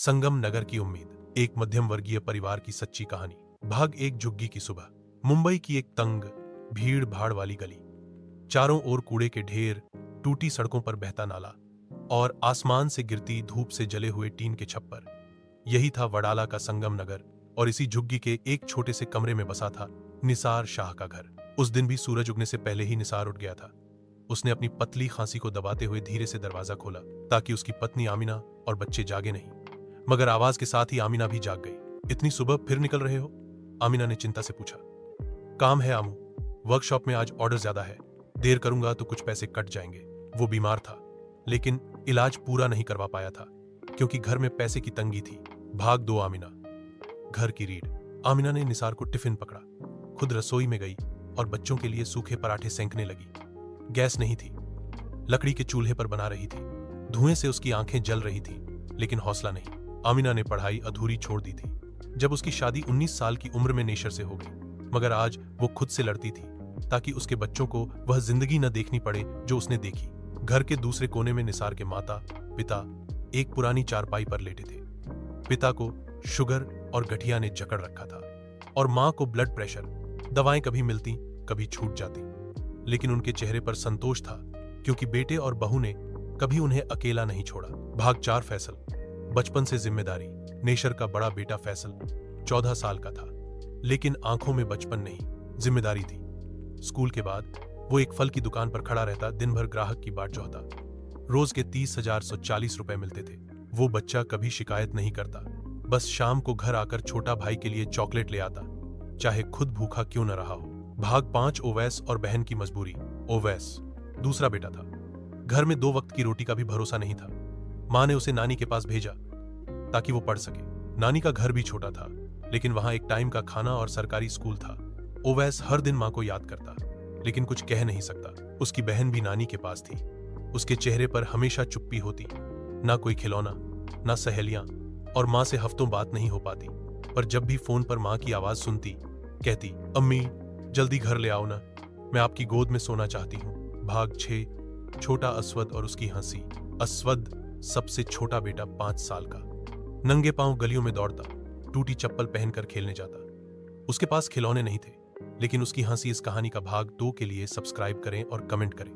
संगम नगर की उम्मीद, एक मध्यम वर्गीय परिवार की सच्ची कहानी। भाग एक झुग्गी की सुबह। मुंबई की एक तंग भीड़ भाड़ वाली गली, चारों ओर कूड़े के ढेर, टूटी सड़कों पर बहता नाला और आसमान से गिरती धूप से जले हुए टीन के छप्पर। यही था वडाला का संगम नगर, और इसी झुग्गी के एक छोटे से कमरे में बसा था निसार शाह का घर। उस दिन भी सूरज उगने से पहले ही निसार उठ गया था। उसने अपनी पतली खांसी को दबाते हुए धीरे से दरवाजा खोला ताकि उसकी पत्नी आमिना और बच्चे जागे नहीं। मगर आवाज के साथ ही आमिना भी जाग गई। इतनी सुबह फिर निकल रहे हो? आमिना ने चिंता से पूछा। काम है आमू, वर्कशॉप में आज ऑर्डर ज्यादा है, देर करूंगा तो कुछ पैसे कट जाएंगे। वो बीमार था, लेकिन इलाज पूरा नहीं करवा पाया था क्योंकि घर में पैसे की तंगी थी। भाग दो आमिना, घर की रीढ़। आमिना ने निसार को टिफिन पकड़ा, खुद रसोई में गई और बच्चों के लिए सूखे पराठे सेंकने लगी। गैस नहीं थी, लकड़ी के चूल्हे पर बना रही थी। धुएं से उसकी आंखें जल रही थी, लेकिन हौसला नहीं। आमिना ने पढ़ाई अधूरी छोड़ दी थी जब उसकी शादी 19 साल की उम्र में नेशर से हो गई, मगर आज वो खुद से लड़ती थी ताकि उसके बच्चों को वह जिंदगी न देखनी पड़े जो उसने देखी। घर के दूसरे कोने में निसार के माता पिता एक पुरानी चारपाई पर लेटे थे। पिता को शुगर और गठिया ने जकड़ रखा था और मां को ब्लड प्रेशर। दवाएं कभी मिलती कभी छूट जाती, लेकिन उनके चेहरे पर संतोष था क्योंकि बेटे और बहू ने कभी उन्हें अकेला नहीं छोड़ा। भाग 4 फैसल, बचपन से जिम्मेदारी। नेशर का बड़ा बेटा फैसल 14 साल का था, लेकिन आंखों में बचपन नहीं, जिम्मेदारी थी। स्कूल के बाद वो एक फल की दुकान पर खड़ा रहता, दिन भर ग्राहक की बाट जोहता। रोज के 30,140 रुपए मिलते थे। वो बच्चा कभी शिकायत नहीं करता, बस शाम को घर आकर छोटा भाई के लिए चॉकलेट ले आता, चाहे खुद भूखा क्यों न रहा हो। भाग 5 ओवैस और बहन की मजबूरी। ओवैस दूसरा बेटा था। घर में 2 वक्त की रोटी का भी भरोसा नहीं था। मां ने उसे नानी के पास भेजा ताकि वो पढ़ सके। नानी का घर भी छोटा था, लेकिन वहां एक टाइम का खाना और सरकारी स्कूल था। ओवैस हर दिन मां को याद करता, लेकिन कुछ कह नहीं सकता। उसकी बहन भी नानी के पास थी। उसके चेहरे पर हमेशा चुप्पी होती, ना कोई खिलौना, ना सहेलियां, और मां से हफ्तों बात नहीं हो पाती। पर जब भी फोन पर मां की आवाज सुनती, कहती, अम्मी जल्दी घर ले आओ ना, मैं आपकी गोद में सोना चाहती हूँ। भाग 6, छोटा अस्वद और उसकी हंसी। अस्वद सबसे छोटा बेटा 5 साल का, नंगे पांव गलियों में दौड़ता, टूटी चप्पल पहनकर खेलने जाता। उसके पास खिलौने नहीं थे, लेकिन उसकी हंसी। इस कहानी का भाग 2 के लिए सब्सक्राइब करें और कमेंट करें।